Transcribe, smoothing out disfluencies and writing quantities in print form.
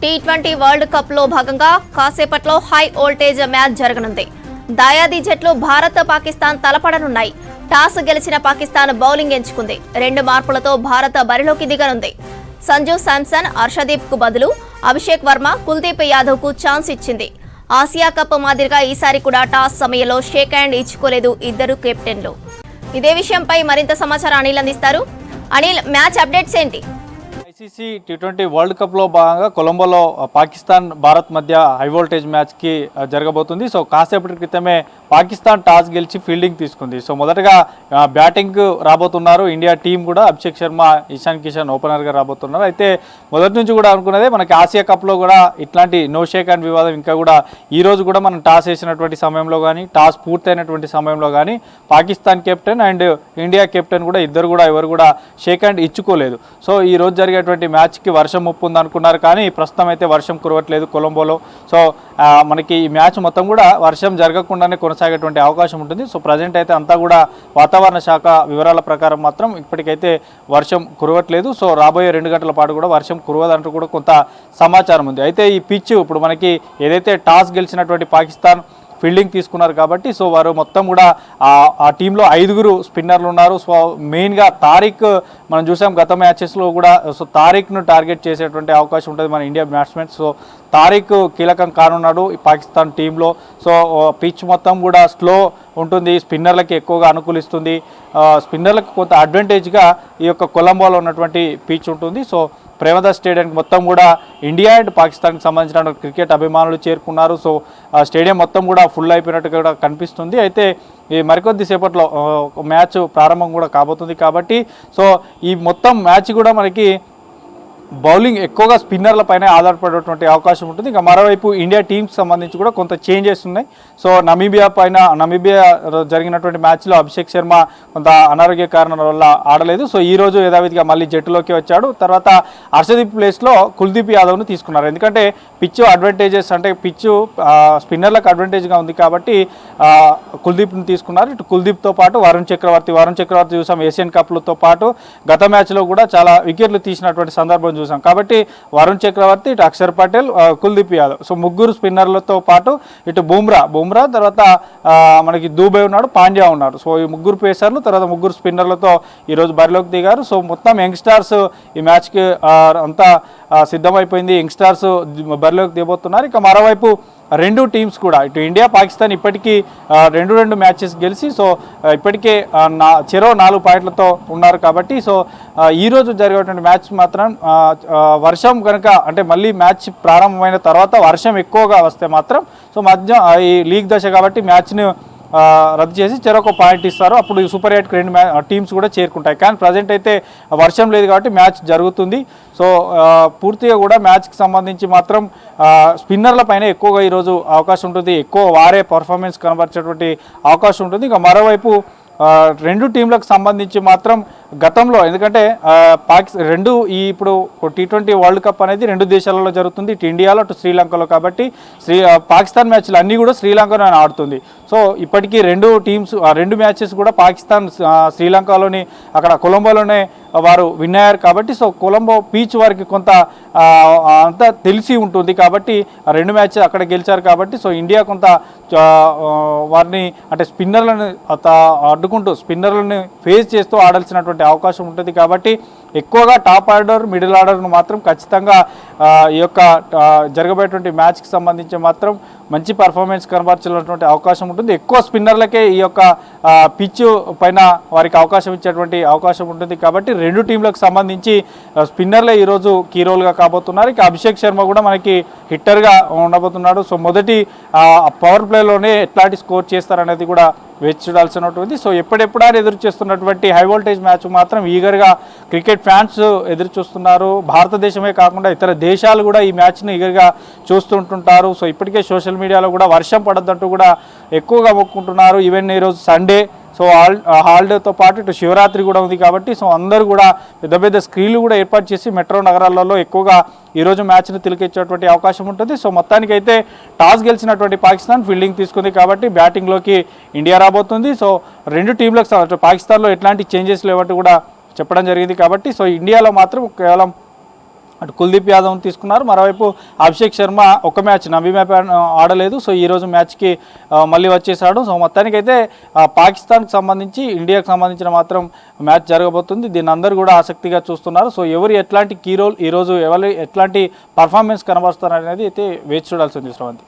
T20 world cup లో భాగంగా కాసేపట్లో హై వోల్టేజ్ మ్యాచ్ జరగనుంది. దాయాది జట్లు భారత్ పాకిస్తాన్ తలపడనున్నాయి. టాస్ గెలిచిన పాకిస్తాన్ బౌలింగ్ ఎంచుకుంది. 2 మార్పులతో భారత్ బరిలోకి దిగనుంది. సంజు శాంసన్, హర్షదీప్ కు బదులు అభిషేక్ వర్మ, కుల్దీప్ యాదవ్ కు ఛాన్స్ ఇచ్చింది. ఆసియా కప్ మాదిరిగా ఈసారి కూడా టాస్ సమయంలో షేక్ హ్యాండ్ ఇచ్చుకోలేదు ఇద్దరు కెప్టెన్లు. ఇదే విషయంపై మరింత సమాచారం అనిల్ అందిస్తారు. అనిల్, మ్యాచ్ అప్డేట్స్ ఏంటి? ఐసీసీ టీ20 వరల్డ్ కప్లో భాగంగా కొలంబోలో పాకిస్తాన్ భారత్ మధ్య హై వోల్టేజ్ మ్యాచ్కి జరగబోతుంది. సో కాసేపటి క్రితమే పాకిస్తాన్ టాస్ గెలిచి ఫీల్డింగ్ తీసుకుంది. సో మొదటగా బ్యాటింగ్ రాబోతున్నారు ఇండియా టీం కూడా. అభిషేక్ శర్మ, ఇషాన్ కిషన్ ఓపెనర్గా రాబోతున్నారు. అయితే మొదటి నుంచి కూడా అనుకున్నదే మనకి ఆసియా కప్లో కూడా ఇట్లాంటి నో షేక్ హ్యాండ్ వివాదం ఇంకా కూడా ఈ రోజు కూడా మనం టాస్ వేసినటువంటి సమయంలో కానీ టాస్ పూర్తయినటువంటి సమయంలో కానీ Pakistan captain and India captain కూడా ఇద్దరు కూడా ఎవరు కూడా షేక్ హ్యాండ్ ఇచ్చుకోలేదు. సో ఈ రోజు జరిగే మ్యాచ్కి వర్షం ముప్పు ఉంది అనుకున్నారు, కానీ ప్రస్తుతం అయితే వర్షం కురవట్లేదు కొలంబోలో. సో మనకి ఈ మ్యాచ్ మొత్తం కూడా వర్షం జరగకుండానే కొనసాగేటువంటి అవకాశం ఉంటుంది. సో ప్రజెంట్ అయితే అంతా కూడా వాతావరణ శాఖ వివరాల ప్రకారం మాత్రం ఇప్పటికైతే వర్షం కురవట్లేదు. సో రాబోయే 2 గంటల పాటు కూడా వర్షం కురవదంటూ కూడా కొంత సమాచారం ఉంది. అయితే ఈ పిచ్ ఇప్పుడు మనకి ఏదైతే టాస్ గెలిచినటువంటి పాకిస్తాన్ ఫీల్డింగ్ తీసుకున్నారు కాబట్టి సో వారు మొత్తం కూడా ఆ టీంలో 5 స్పిన్నర్లు ఉన్నారు. సో మెయిన్గా తారిక్ మనం చూసాం గత మ్యాచెస్లో కూడా. సో తారిక్ను టార్గెట్ చేసేటువంటి అవకాశం ఉంటుంది మన ఇండియా బ్యాట్స్మెన్. సో తారిక్ కీలకం కానున్నాడు ఈ పాకిస్తాన్ టీంలో. సో పిచ్ మొత్తం కూడా స్లో ఉంటుంది, స్పిన్నర్లకి ఎక్కువగా అనుకూలిస్తుంది. స్పిన్నర్లకు కొంత అడ్వాంటేజ్గా ఈ యొక్క కొలంబోలో ఉన్నటువంటి పిచ్ ఉంటుంది. సో ప్రేమదాస్ స్టేడియానికి మొత్తం కూడా ఇండియా అండ్ పాకిస్తాన్కి సంబంధించిన క్రికెట్ అభిమానులు చేరుకున్నారు. సో స్టేడియం మొత్తం కూడా ఫుల్ అయిపోయినట్టుగా కూడా కనిపిస్తుంది. అయితే ఈ మరికొద్ది సేపట్లో మ్యాచ్ ప్రారంభం కూడా కాబోతుంది కాబట్టి సో ఈ మొత్తం మ్యాచ్ కూడా మనకి బౌలింగ్ ఎక్కువగా స్పిన్నర్ల పైన ఆధారపడేటువంటి అవకాశం ఉంటుంది. ఇక మరోవైపు ఇండియా టీమ్కి సంబంధించి కూడా కొంత చేంజెస్ ఉన్నాయి. సో నమీబియా జరిగినటువంటి మ్యాచ్లో అభిషేక్ శర్మ కొంత అనారోగ్య కారణాల వల్ల ఆడలేదు. సో ఈరోజు యథావిధిగా మళ్ళీ జట్టులోకి వచ్చాడు. తర్వాత హర్షదీప్ ప్లేస్లో కుల్దీప్ యాదవ్ను తీసుకున్నారు. ఎందుకంటే పిచ్ అడ్వాంటేజెస్ అంటే పిచ్ స్పిన్నర్లకు అడ్వాంటేజ్గా ఉంది కాబట్టి కుల్దీప్ని తీసుకున్నారు. ఇటు కుల్దీప్తో పాటు వరుణ్ చక్రవర్తి చూసాం ఏషియన్ కప్లతో పాటు గత మ్యాచ్లో కూడా చాలా వికెట్లు తీసినటువంటి సందర్భం చూసాం. కాబట్టి వరుణ్ చక్రవర్తి, ఇటు అక్షర్ పటేల్, కుల్దీప్ యాదవ్, సో 3 స్పిన్నర్లతో పాటు ఇటు బుమ్రా తర్వాత మనకి దూబే ఉన్నాడు, పాండ్యా ఉన్నారు. సో ఈ 3 పేసర్లు తర్వాత 3 స్పిన్నర్లతో ఈరోజు బరిలోకి దిగారు. సో మొత్తం యంగ్స్టార్స్ ఈ మ్యాచ్కి అంతా సిద్ధమైపోయింది. యంగ్స్టార్స్ బరిలోకి దిగబోతున్నారు. ఇక మరోవైపు 2 టీమ్స్ కూడా ఇటు ఇండియా పాకిస్తాన్ ఇప్పటికీ 2 మ్యాచెస్ గెలిచి సో ఇప్పటికే చెరో 4 పాయింట్లతో ఉన్నారు. కాబట్టి సో ఈరోజు జరిగేటువంటి మ్యాచ్ మాత్రం వర్షం కనుక అంటే మళ్ళీ మ్యాచ్ ప్రారంభమైన తర్వాత వర్షం ఎక్కువగా వస్తే మాత్రం సో మధ్య ఈ లీగ్ దశ కాబట్టి మ్యాచ్ని రద్దు చేసి చెరొక పాయింట్ ఇస్తారు. అప్పుడు సూపర్ 8కి 2 టీమ్స్ కూడా చేరుకుంటాయి. కానీ ప్రజెంట్ అయితే వర్షం లేదు కాబట్టి మ్యాచ్ జరుగుతుంది. సో పూర్తిగా కూడా మ్యాచ్కి సంబంధించి మాత్రం స్పిన్నర్ల పైన ఎక్కువగా ఈరోజు అవకాశం ఉంటుంది. ఎక్కువ వారే పర్ఫార్మెన్స్ కనబరిచేటువంటి అవకాశం ఉంటుంది. ఇక మరోవైపు 2 టీంలకు సంబంధించి మాత్రం గతంలో ఎందుకంటే ఇప్పుడు టీ20 వరల్డ్ కప్ అనేది 2 దేశాలలో జరుగుతుంది, ఇటు ఇండియాలో అటు శ్రీలంకలో. కాబట్టి పాకిస్తాన్ మ్యాచ్లు అన్నీ కూడా శ్రీలంకలో ఆడుతుంది. సో ఇప్పటికీ 2 మ్యాచెస్ కూడా పాకిస్తాన్ శ్రీలంకలోని అక్కడ కొలంబోలోనే వారు విన్ అయ్యారు. కాబట్టి సో కొలంబో పీచ్ వారికి కొంత అంతా తెలిసి ఉంటుంది కాబట్టి 2 మ్యాచ్ అక్కడ గెలిచారు. కాబట్టి సో ఇండియా కొంత వారిని అంటే స్పిన్నర్లను అడ్డుకుంటూ స్పిన్నర్లను ఫేస్ చేస్తూ ఆడాల్సినటువంటి అవకాశం ఉంటుంది. కాబట్టి ఎక్కువగా టాప్ ఆర్డర్, మిడిల్ ఆర్డర్ను మాత్రం ఖచ్చితంగా ఈ యొక్క జరగబోయేటువంటి మ్యాచ్కి సంబంధించి మాత్రం మంచి పర్ఫార్మెన్స్ కనబర్చాల్సినటువంటి అవకాశం ఉంటుంది. ఎక్కువ స్పిన్నర్లకే ఈ యొక్క పిచ్ పైన వారికి అవకాశం ఇచ్చేటువంటి అవకాశం ఉంటుంది. కాబట్టి 2 టీంలకు సంబంధించి స్పిన్నర్లే ఈరోజు కీ రోల్గా కాబోతున్నారు. ఇక అభిషేక్ శర్మ కూడా మనకి హిట్టర్గా ఉండబోతున్నాడు. సో మొదటి పవర్ ప్లేలోనే ఎట్లాంటి స్కోర్ చేస్తారనేది కూడా వేచి చూడాల్సినటువంటి. సో ఎప్పుడెప్పుడా ఎదురు చేస్తున్నటువంటి హై వోల్టేజ్ మ్యాచ్ మాత్రం ఈగర్గా క్రికెట్ ఫ్యాన్స్ ఎదురు చూస్తున్నారు. భారతదేశమే కాకుండా ఇతర దేశాలు కూడా ఈ మ్యాచ్ని ఈగర్గా చూస్తుంటుంటారు. సో ఇప్పటికే సోషల్ మీడియాలో కూడా వర్షం పడద్దంటూ కూడా ఎక్కువగా మొక్కుంటున్నారు. ఈవెన్ ఈరోజు సండే, సో హాలిడేతో పాటు ఇటు శివరాత్రి కూడా ఉంది కాబట్టి సో అందరూ కూడా పెద్ద స్క్రీన్లు కూడా ఏర్పాటు చేసి మెట్రో నగరాలలో ఎక్కువగా ఈరోజు మ్యాచ్ని తిలకించేటువంటి అవకాశం ఉంటుంది. సో మొత్తానికైతే టాస్ గెలిచినటువంటి పాకిస్తాన్ ఫీల్డింగ్ తీసుకుంది కాబట్టి బ్యాటింగ్లోకి ఇండియా రాబోతుంది. సో 2 టీంలకు పాకిస్తాన్లో ఎట్లాంటి చేంజెస్ లేవంటూ కూడా చెప్పడం జరిగింది. కాబట్టి సో ఇండియాలో మాత్రం కేవలం అటు కుల్దీప్ యాదవ్ని తీసుకున్నారు. మరోవైపు అభిషేక్ శర్మ ఒక మ్యాచ్ నవీ మ్యాచ్ ఆడలేదు. సో ఈరోజు మ్యాచ్కి మళ్ళీ వచ్చేసాడు. సో మొత్తానికైతే పాకిస్తాన్కి సంబంధించి ఇండియాకి సంబంధించిన మాత్రం మ్యాచ్ జరగబోతుంది. దీన్ని అందరూ కూడా ఆసక్తిగా చూస్తున్నారు. సో ఎవరు ఎట్లాంటి కీ రోల్ ఈరోజు ఎవరు ఎట్లాంటి పర్ఫార్మెన్స్ కనబరుస్తారు అనేది అయితే వేచి చూడాల్సింది శ్రవంతి.